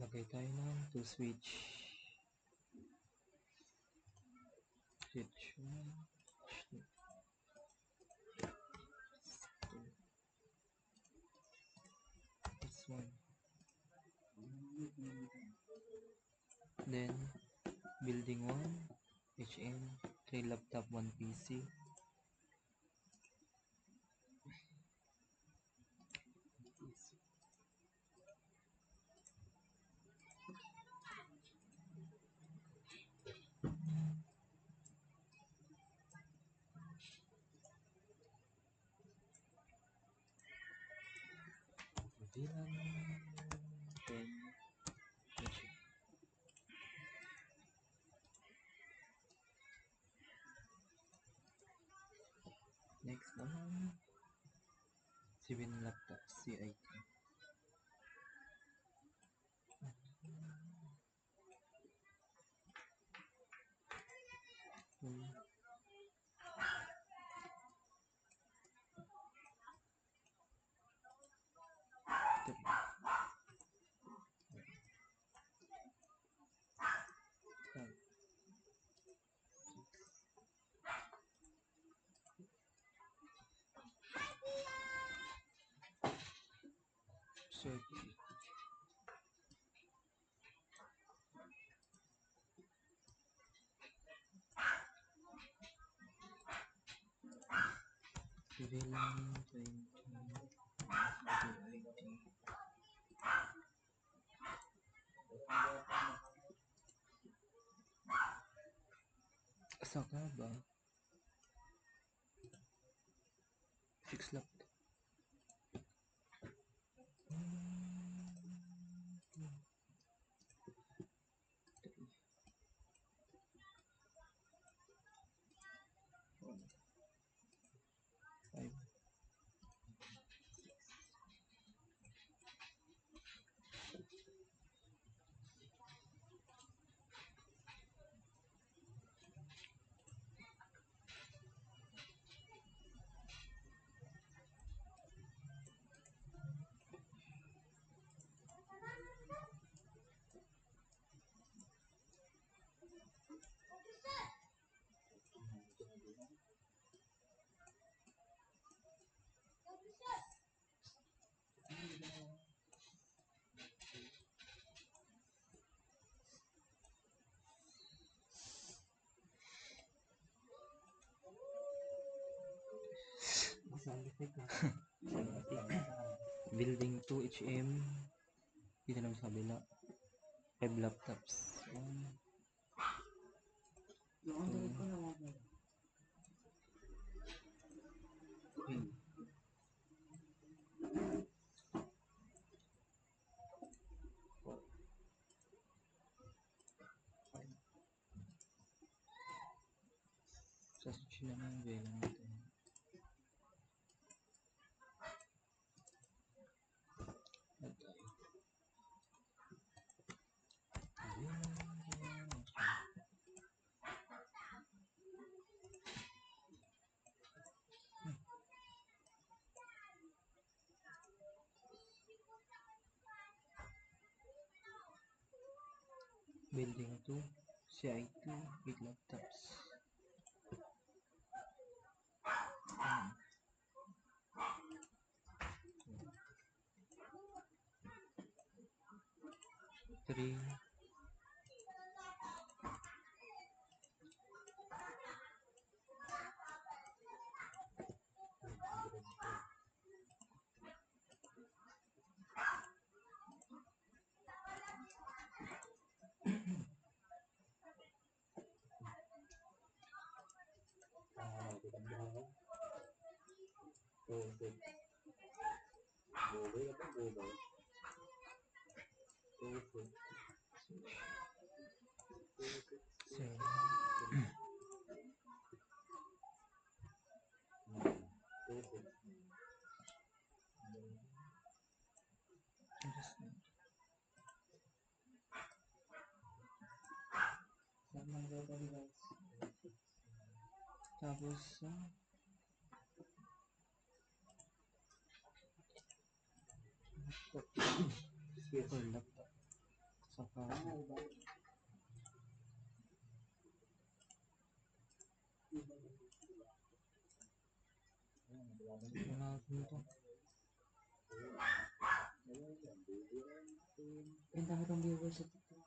Lagay tayo ng to switch 1, this one, then building 1 HM, 3 laptop, 1 PC. VLAN 10 HM. Next naman 7 laptop CIT. Circuit. VLAN 20 CIT. Asa ka ba? 6 laptop. Five. Building 2 HM. Dito naman sa kabila. 5 laptops. 1, 2, 3. Sa switch naman VLAN natin. Building 2 CIT 8 laptops. Three. Tapos laptop. Wala ito. Ang dami kong viewers sa TikTok.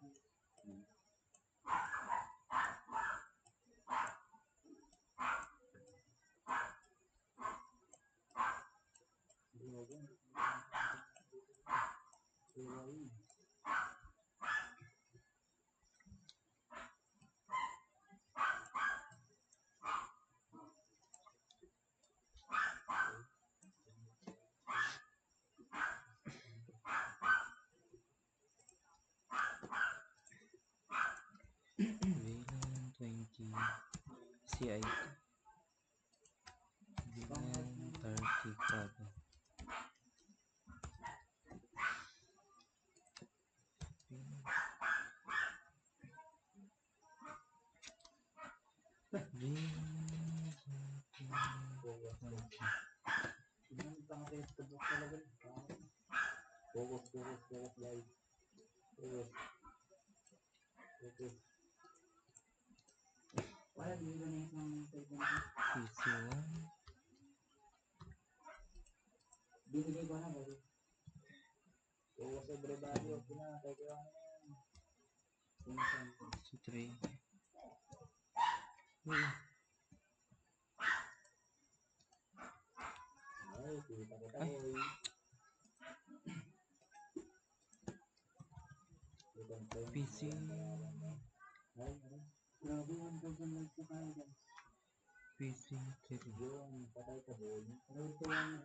Villain 20 CIT. Villain 30 Cabo. Wala, hindi ko na yung PC1. binigay ko na bali. Sobre value, pinakay ko lang yan. PC3. Ay, kita ko Ay. tayo. PC. Grabe, 1,000 likes na kaya guys. PC3. Yun, patay ka boy. Patay ka yan.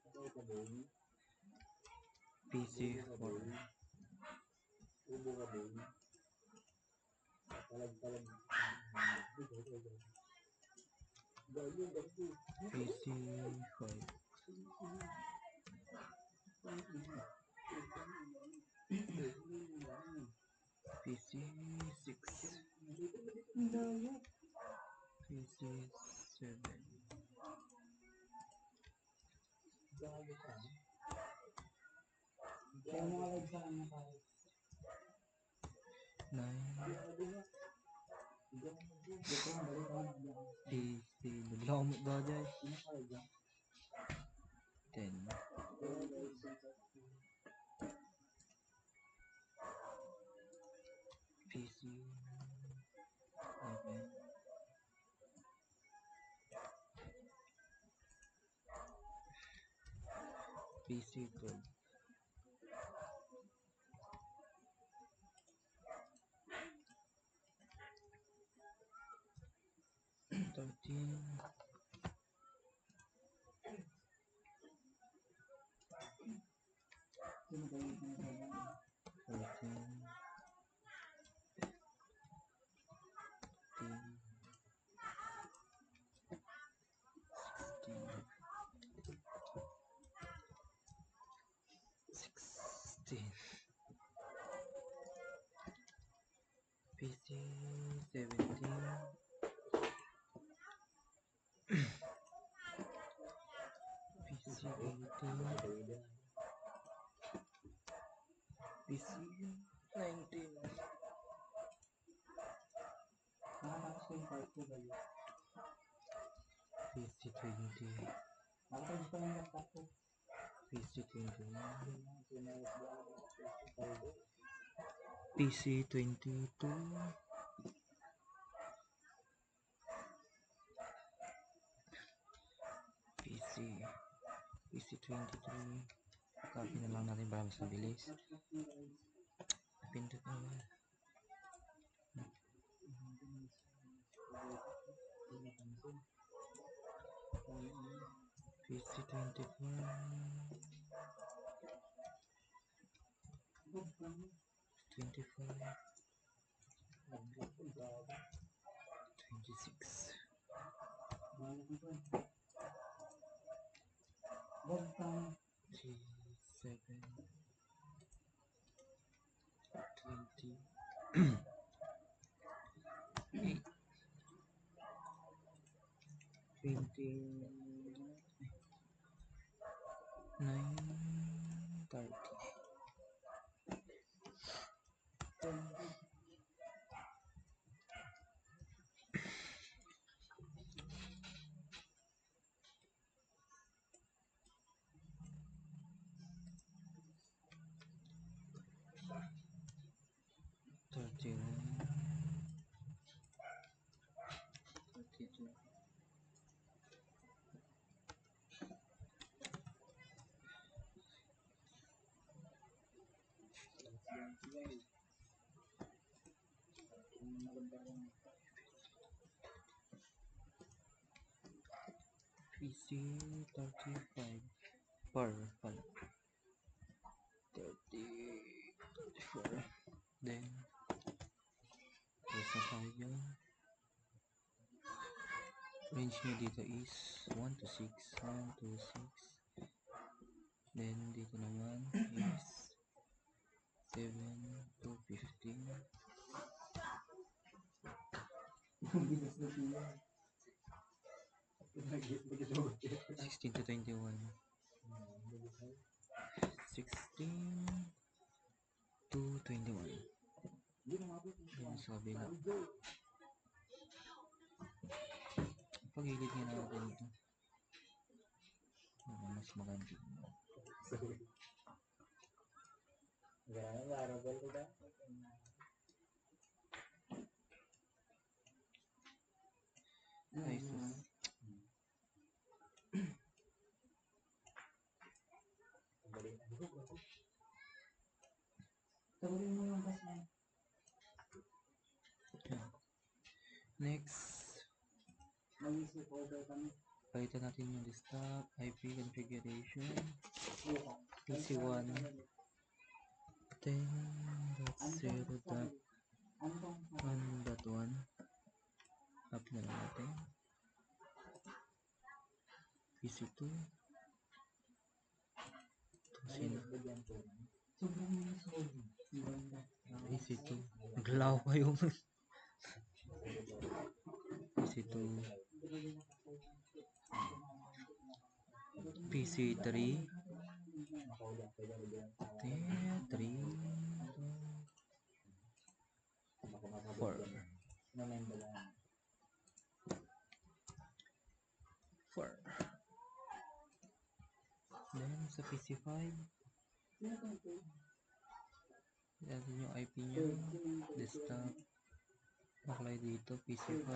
Patay ka boy. PC4. Ubo ka boy. Talag-talag. PC5. PC6. PC7. Kaya mga like sa ano tayo. 9. Dito ang balik ako ng PC. Naglaw mo daw dyan. 10. PC. 11. PC12. 13. Sino ba yung sinasabi? 14. 15. 16. PC 17. PC 18. PC 19. Nakatapos ko yung part 2 ba yun? PC 20. Nakatapos ko yung laptop ko. PC 21. PC 22. PC 23. Copy na lang natin para mas mabilis. Pindot naman. PC 24. 25. 26. Bogtan. 37. 20. 8. 29. 30. PC 35 per pala. 34. Then, press na tayo dyan. Range niya dito is 1 to 6. 1 to 6. Then, dito naman is 7 to 15. 16 to 21. 16 to 21. Yan sa kabila. Pagilid nga natin ito. Mas maganda. ISIS. Next, palitan natin yung desktop, IP configuration, PC1, 10.0.1.1, up na lang natin, PC2, PC2, naglaw pa yung PC2, PC3, 4. Then sa PC5, natin yung IP nyo, desktop, nakalay dito, PC5,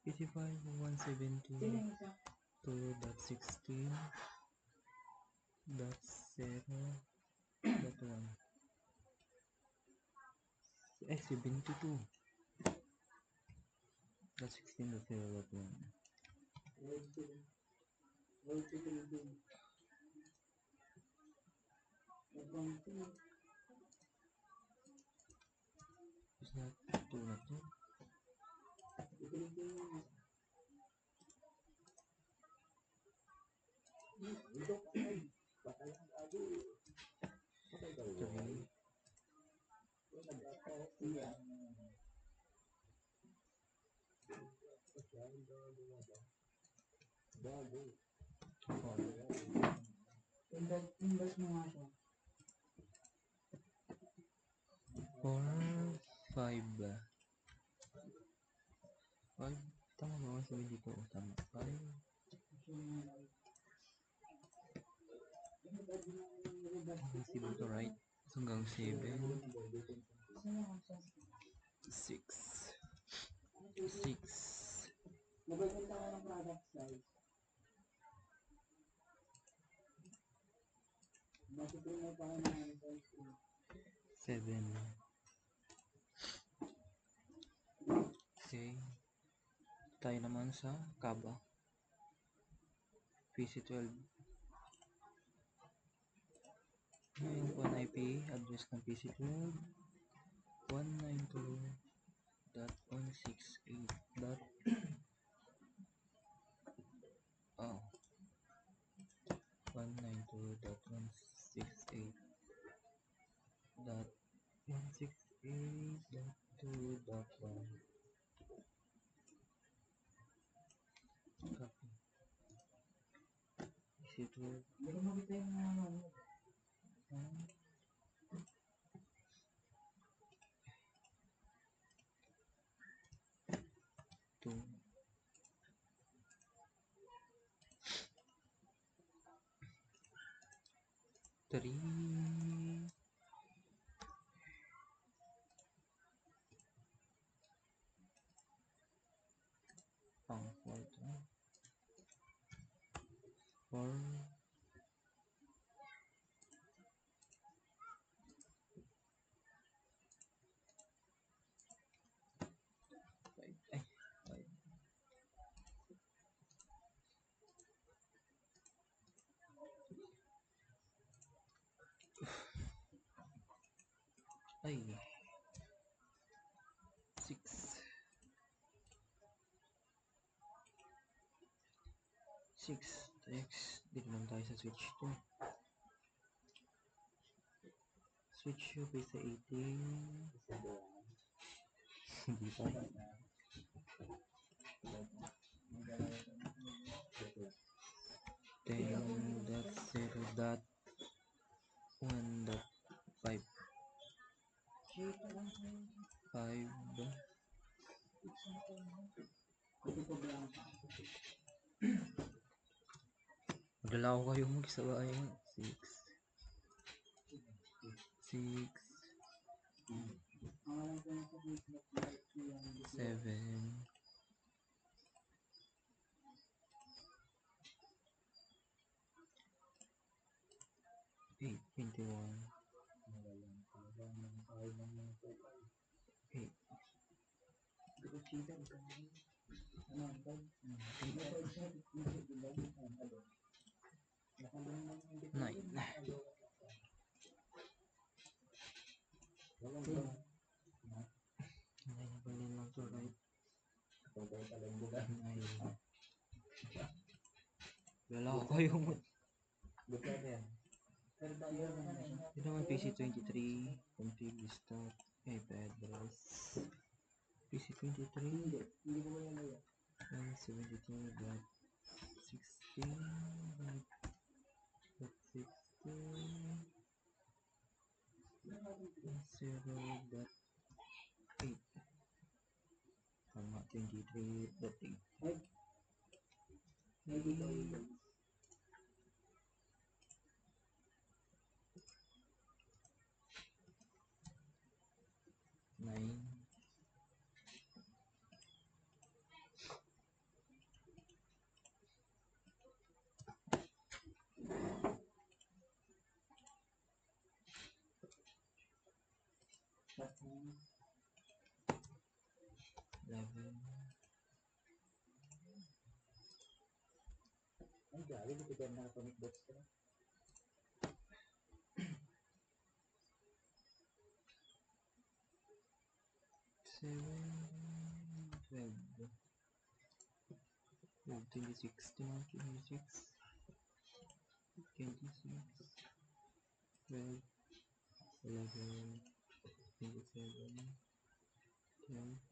PC5 172.16.0.1, eh 72.16.0.1. Is that 2 na to? Three. Four, 5. 5. Tama ba ang sabi dito? Tama. 5. Hanggang 7 to right. Hanggang 7. 6. 6. Magaganda ko ng product size. Bakit yung may pangalan ng 7. Okay. Tayo naman sa Kaba. PC12. Ngayon po ang IP address ng PC12. 192.168. Oh. 192.168.168.2.1. Copy. PC12. Hindi mo kita yung ano. 2. 3. Oh, 4. 4. Ay, 6. 6 x. Dito naman tayo sa switch 2. Switch 2 base sa 18. Hindi pa. Then that's 0.1.5. 5. Magdala ko kayo mag-sabay. 6. 6. 7. 8. 21. 8. 9. Ngayon lang to right. 9. Wala ko yung ito naman PC23 config stop iPad address PC23 172.16.16 0.8 tama 23.8 9. 11. Ay, gagi, di ko dyan nakapamit box ka. 7. 12. 26. 26. 26. 12. 11. 27. 12.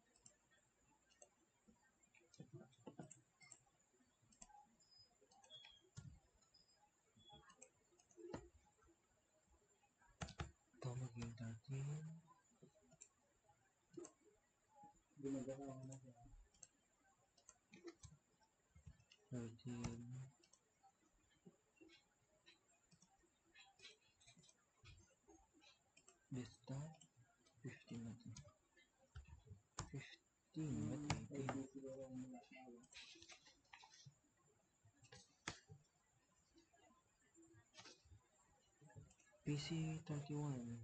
Ito maging 13. Ginagawa ko na siya. 13. Desktop 15 natin. 15 ba't 18? PC 31.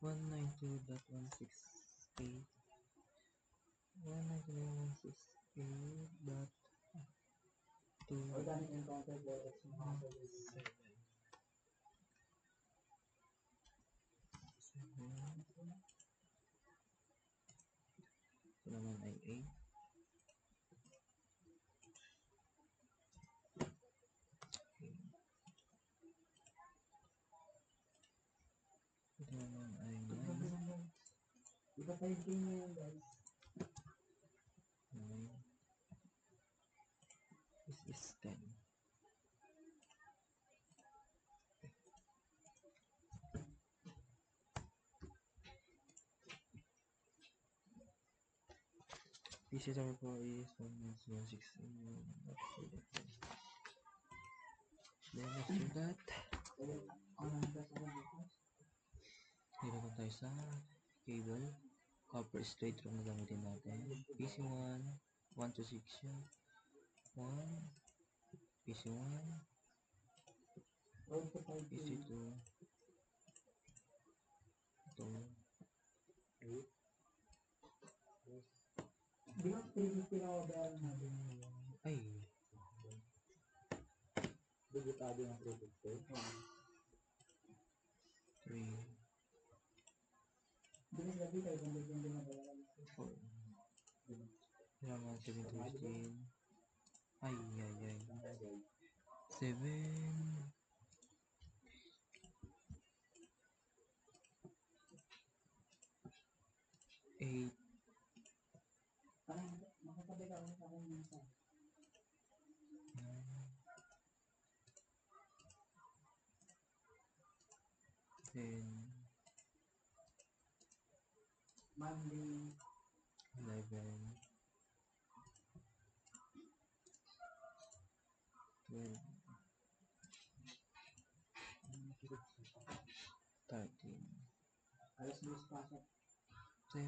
One 192.168 192.168.2 Organic encounter for X mga 7. Ito naman ay 8. Ito naman ay 9. Iba tayo din yun, guys. 9. This is 10. PC server po is 1.16. Then after that, dito na tayo sa cable. Copper straight through na gamitin natin. PC1, 1 to 6 yan. 1, PC1, PC2, 2, Di ba 350 na order natin? Ay, Debutado yung 350. 3, Di ba sabi tayo kung yung binabayaran natin? 4. Naman 715. Ay, 7, 8, Parang makatabi ka sa akin minsan. 10, Monday. 11, 12, 13, Alas 2 pasok. 7,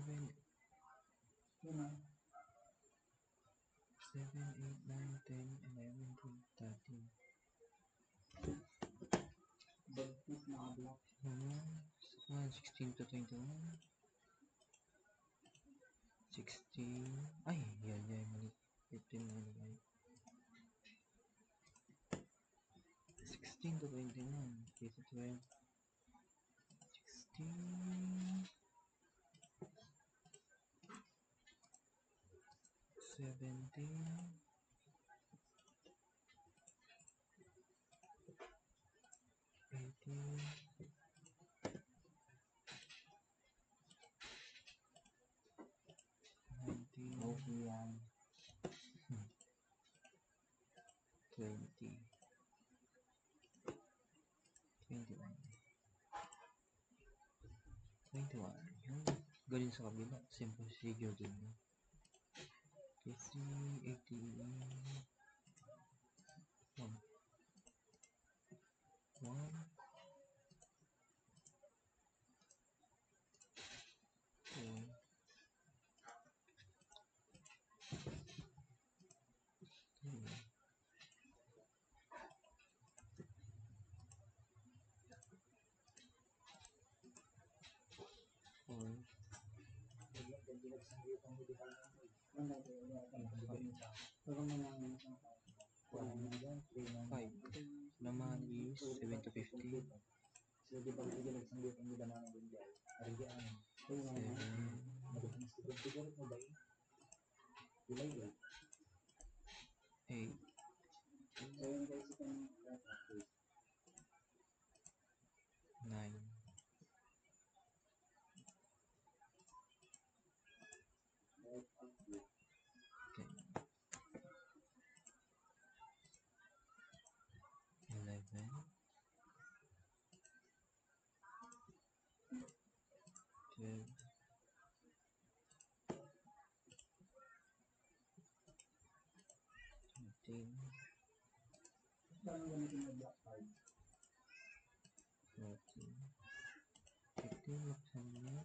Yun na. 7, 8, 9, 10, 11, 12, 13. Bagpit na block. 16 to 21. 16. Ay, mali. 15 na nilagay. 16 to 21. 8 to 12. 16. 17. 18. 19. Okay yan. 20. 21. 21. Yung galing sa kabila. Simple figure din. 50, 80, 1. 1. 2. 3. 4. Five. Naman is 7 to 50. 8. 9. 10. 11. 12. 13. 14. 15. Laksan na.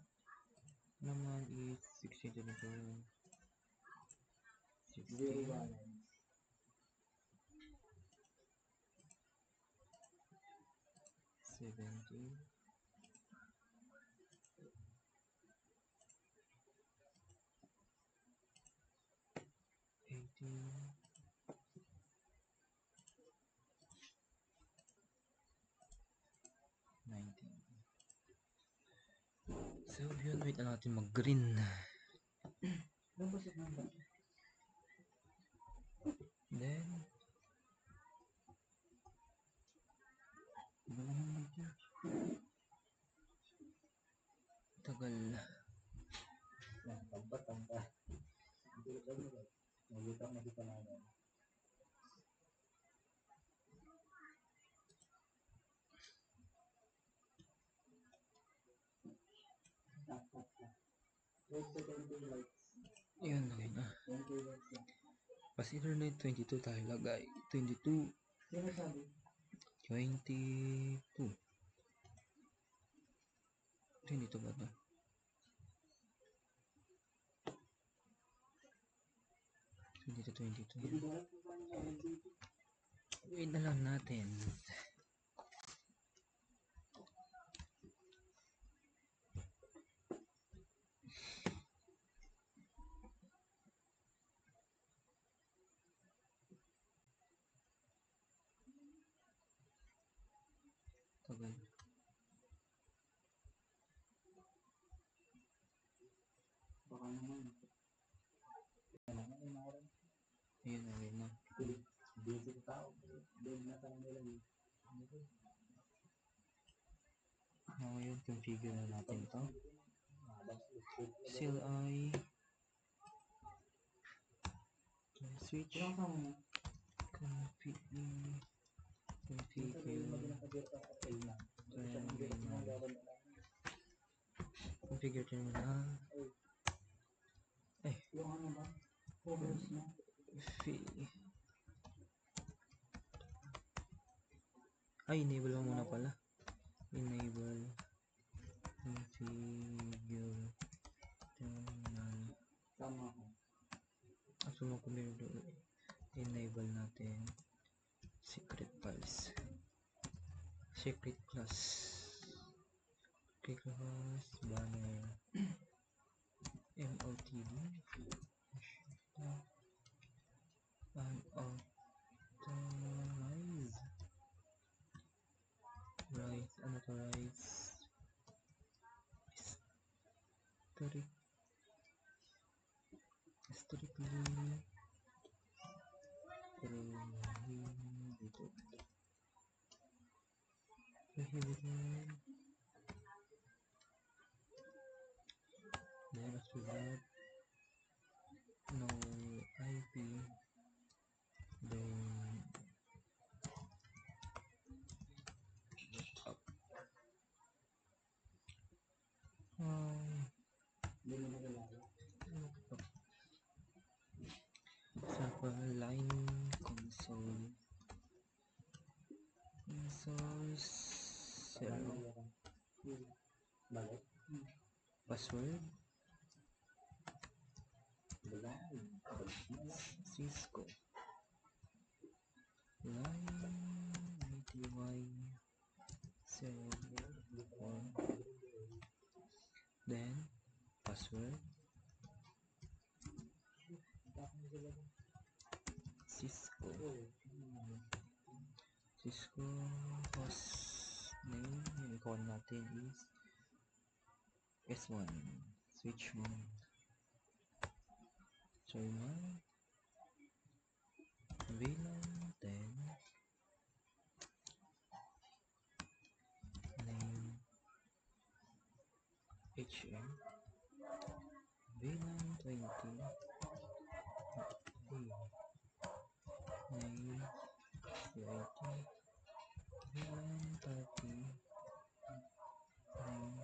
Naman is 16 to 21. 16. 17. 18. 19. So, yun. Wait na natin mag-green. Then, tagal. Yun, lagay na. Pas internet, 22 tayo lagay. 22. 22. 22 ba ito? 22. Wait na lang natin. naman. Kailangan ay naroon. Ayun, okay na. Busy ka tao. Doon na tayo nila. Ngayon, configure na natin ito. CLI switch configure terminal. Yung ano ba? Focus na. Enable mo muna pala. Enable configure terminal. Tama ko. Enable natin secret files. Secret class banner MOTV unauthorized unauthorized historically prohibited. Then after that, no IP, then up. Sample line console 0 password Cisco line ATY 0 then password Cisco host name yung icon natin is S1 switch 1 terminal VLAN 10 name HM VLAN 20 name UIT VLAN 30 name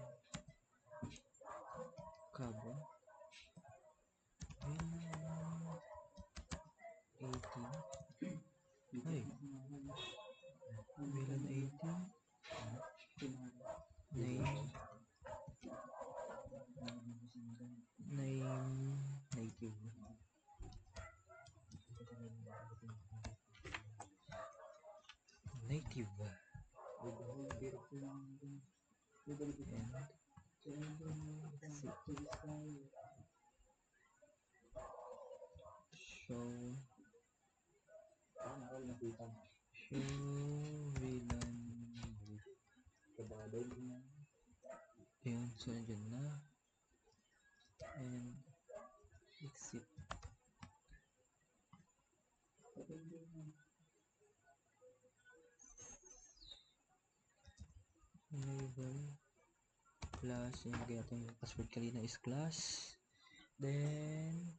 cabo VLAN 80 ay VLAN 80 name native show VLAN yun, so nandiyan na and exit enable plus yung natin password kanina is class then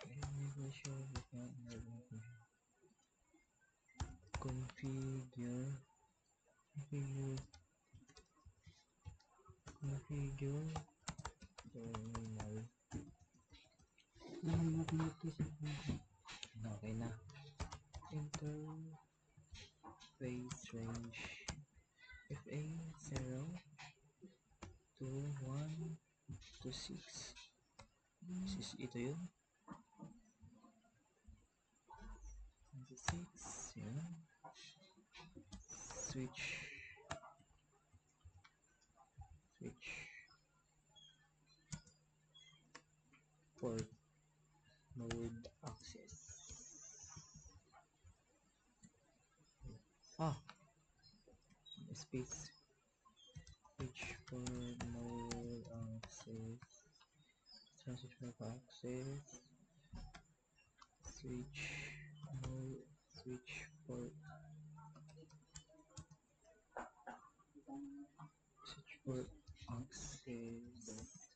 enable show configure terminal okay na interface range FA 0 to 1 to 6 ito yun 6 yun switch port node access space switch for node access, transition of access, switch mode, switch port, switch port access,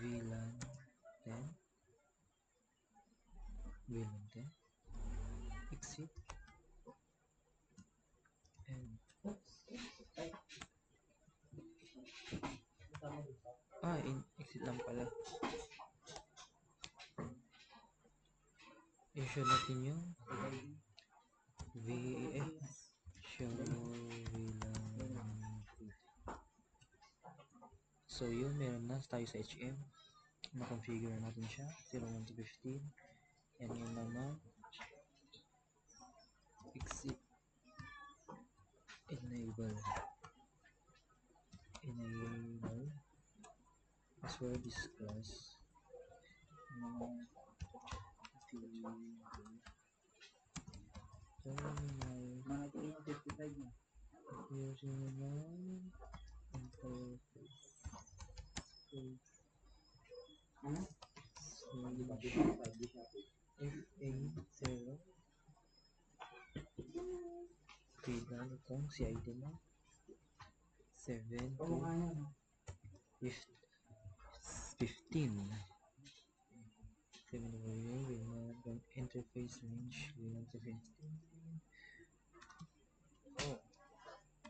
VLAN 10, VLAN 10, exit, and exit lang pala. I-show natin yung show VLAN. So yun, meron na tayo sa HM. Na-configure natin siya 01 to 15. And yun naman, exit, enable password is class terminal using naman interface FA0 VLAN itong CID na 7 to 15 interface range VLAN to 15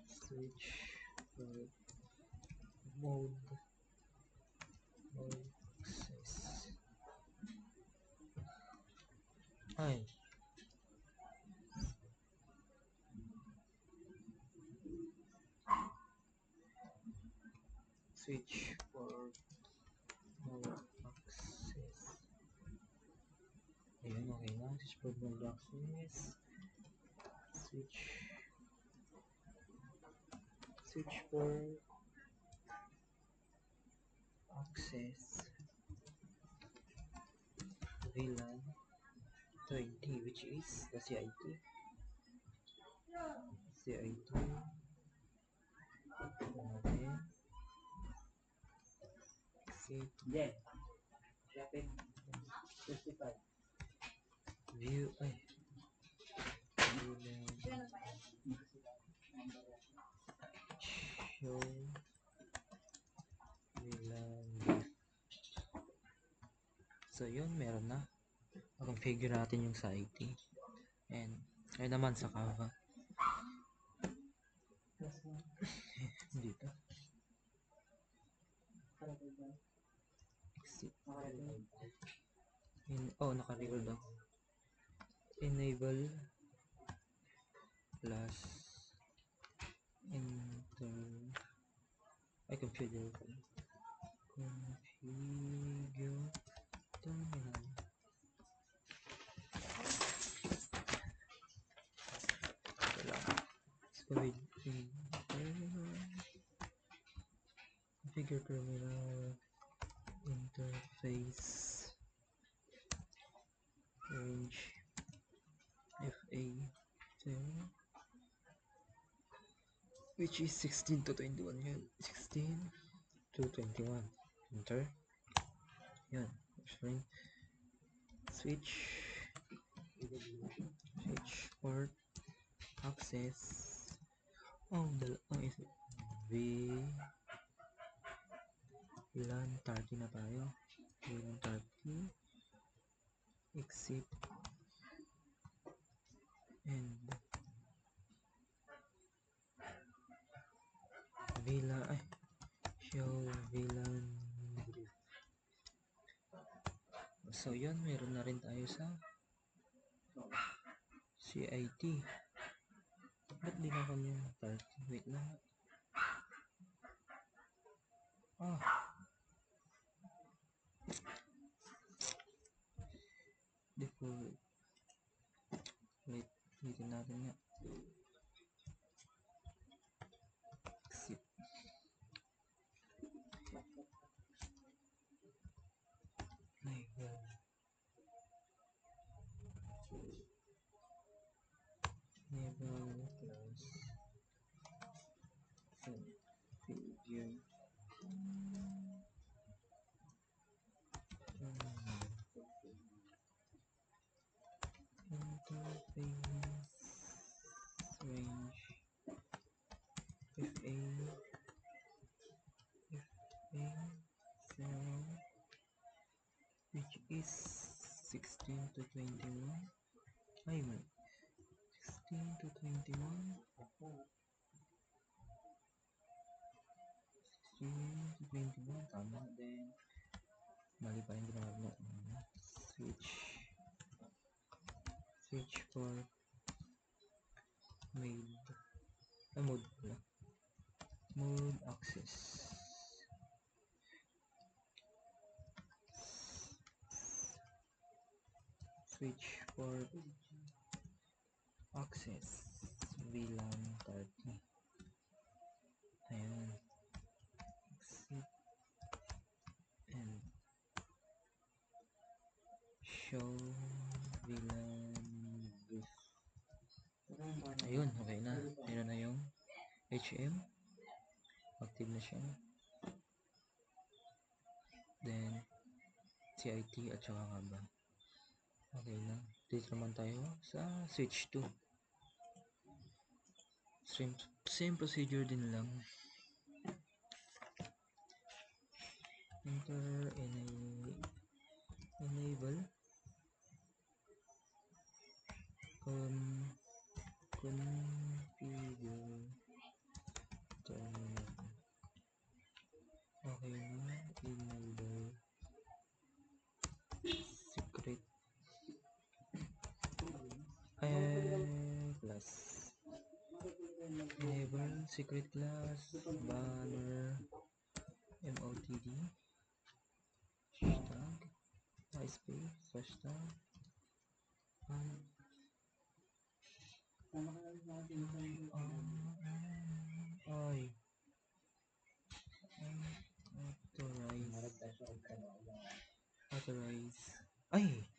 switch mode access switch for mode access. Ayun, okay na. Switch for mode access. Switch for access VLAN 20, which is the CIT. Natin. Exit. View. Show VLAN. So yun, meron na. Configure natin yung sa IT. And ayun naman sa Kava. Dito. Exit. Naka-record ako. Enable plus configure terminal. Configure terminal interface range FA0, which is 16 to 21 yun. 16 to 21. Enter. Yan. Switch port access. VLAN 30 na tayo. VLAN 30. Exit. And show VLAN. So yun, meron na rin tayo sa CIT. Ba't di na kami yung 30? Wait lang. Default. Wait, dito natin nga. Exit. Enable plus configure which is 16 to 21. Ay, mali. 16 to 21. 16 to 21. Tama din. Mali pa rin ginawa mo. Switch for mode pala. Mode access. Switch for access. VLAN 30. Ayan. Exit and show VLAN brief. Ayun, okay na. Ayun na yung HM. Active na siya. Then, CIT at saka kaba. Okay na. Dito naman tayo sa switch 2. Same procedure din lang. Enter enable configure terminal. Okay na. Enable secret class. Enable secret class banner MOTD hashtag MySpace hashtag ay authorize ay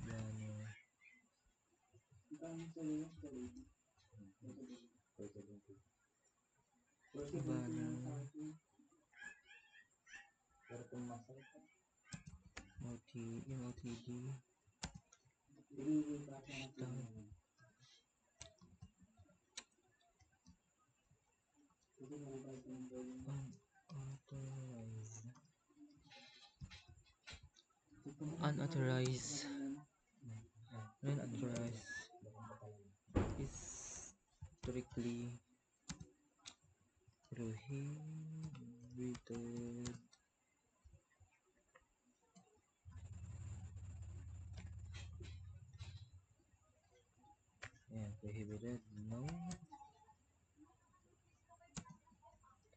banner MOTD hashtag unauthorized is strictly prohibited. Yeah, prohibited. No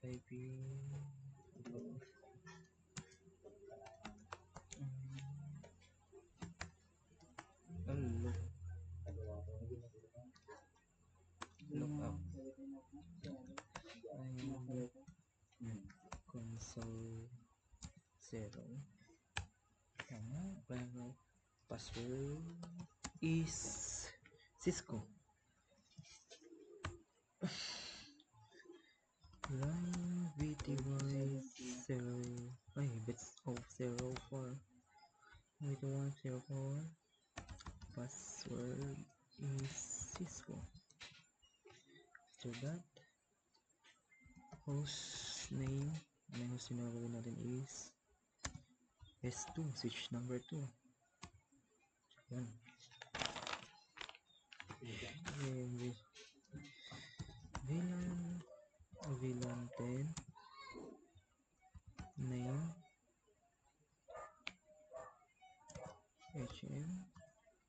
typing. Look up. Console 0. Password is Cisco. Line VTY 0. Ay, bits of 04. VTY 04. Password is Cisco. After that, host name. Ang host name na natin is S2, switch number 2. Yan. VLAN 10 name HM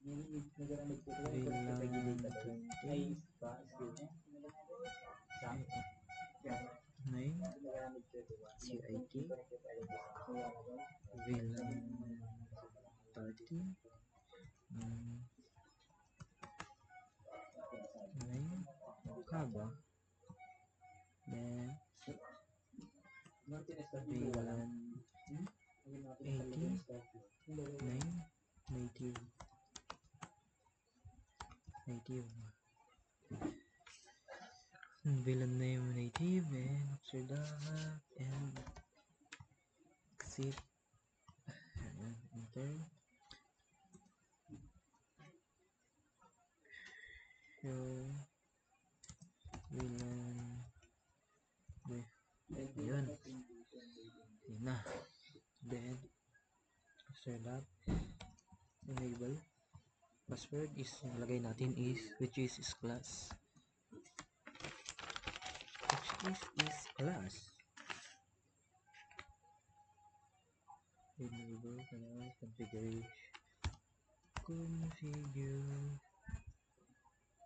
VLAN 20 name CIT VLAN 30 name Kaba then VLAN 80 name native VLAN name native and after that and exit and enter show VLAN brief. Ayun na then After that, enable. Password is yung lagay natin is which is class. Which is class. Enable canal configuration.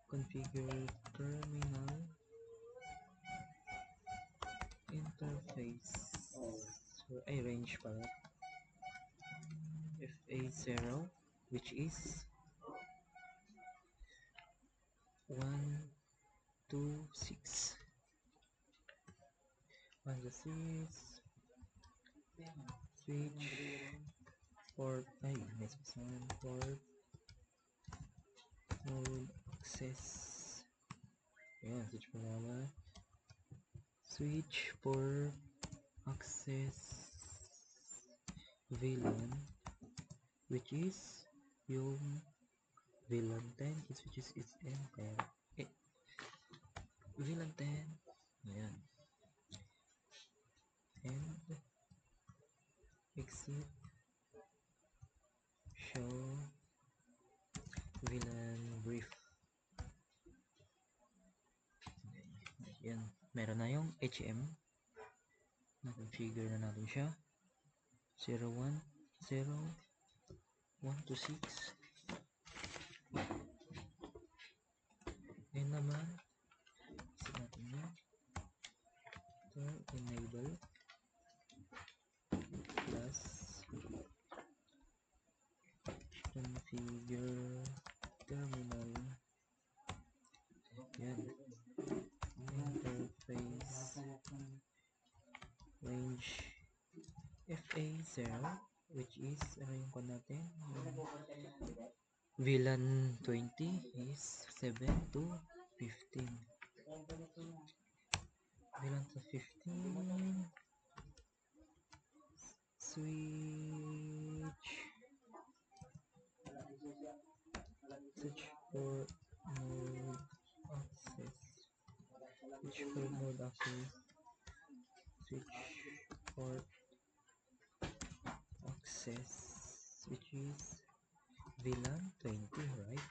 Configure terminal interface. So, ay range pala. FA0 which is 126 switch port ay next one port mode access. Ayan, switch po naman. Switch port access VLAN which is yung VLAN 10 which is SM kaya VLAN 10. Ayan. And exit show VLAN brief. Ayan. Meron na yung HM. Na-configure na natin siya. 010126. Ngayon naman, isa natin yan. Ito, enable. Plus, configure terminal. Yan. Interface. Range FA0 which is ano yung kung natin VLAN 20 is 7 to 15. VLAN to 15 switch for mode access switch port access which is VLAN 20, right?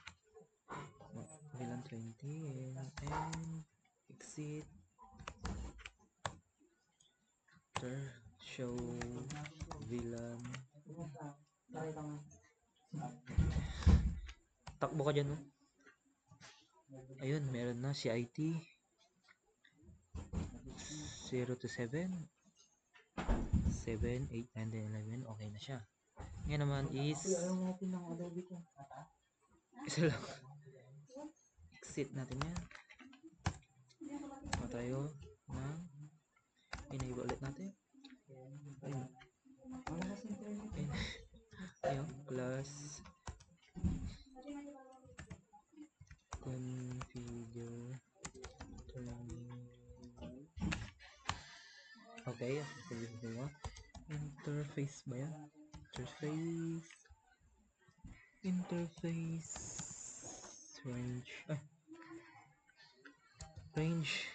VLAN 20 and exit show VLAN. Takbo ka dyan, no? Ayun, meron na CIT 0 to 7 7, 8, 9, 10, 11. Okay na siya. Ngayon naman is isa lang. Exit natin yan. So tayo na enable ulit natin. Ayun. Ayun. Plus configure okay. Interface ba yan? Interface range range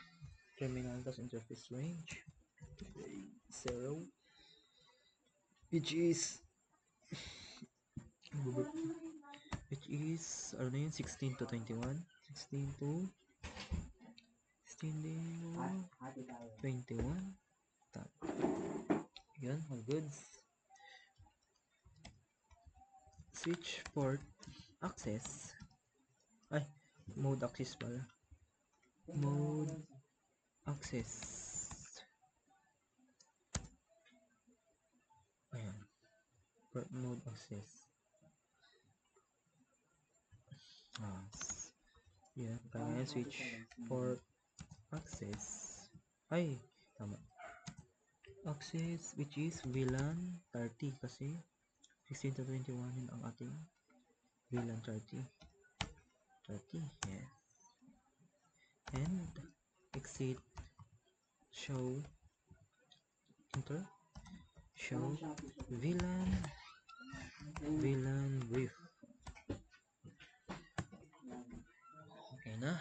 terminal tas interface range 0 which is ano na yun 16 to 21 16 to 21 yan, all goods. Switch port access mode access pala mode access ayan port mode access yan kaya switch port access tama access which is VLAN 30 kasi 16 to 21 yun ang ating VLAN 30 yes and exit show VLAN brief. Okay na.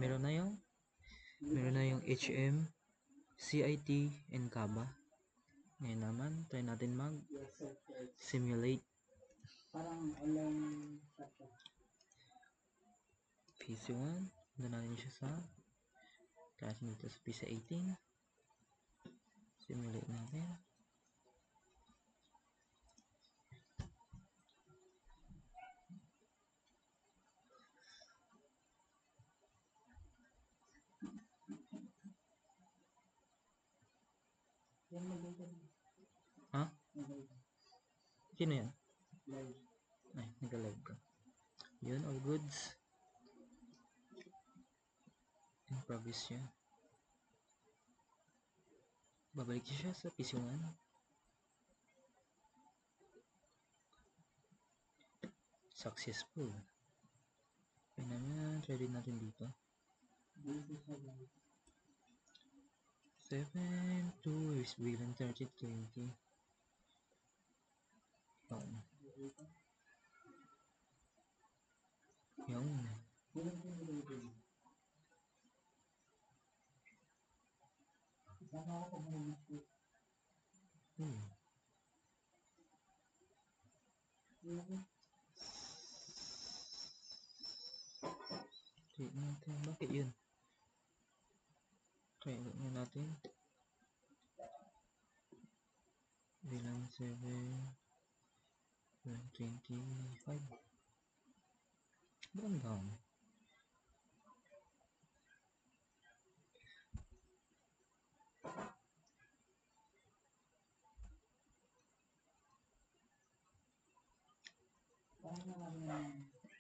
Meron na yung HM, CIT, and Kaba. Ngayon naman, try natin Yes, sir. Yes. mag-simulate Parang online shop siya. PC1. Doon natin siya sa klase dito sa PC18. Simulate natin. Yan mag-ito. Ha? Mag-ito. Sino yan? Live. Ay, nag-live ka. Yun, all goods. In progress siya. Babalik siya sa PC1. Successful. Kaya naman, try din natin dito. Dito sa live. 7, 2 is bigger than 30, 20. Yun. Yun. Yan ang simulated. Isama ako pag mag-mistake. Try natin. Bakit yun? Try ulit nga natin. Bilang 7, 25. Bang down.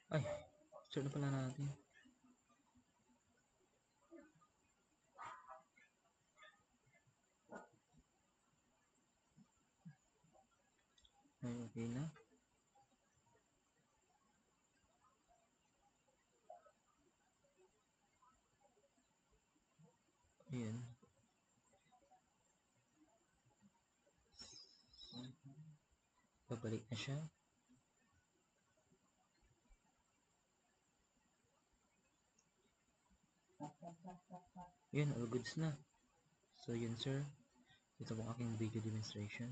Ay, start na pala natin. Ay, okay na. Ayan. Babalik na siya. Ayan, all goods na. So, yun sir. Ito po aking video demonstration.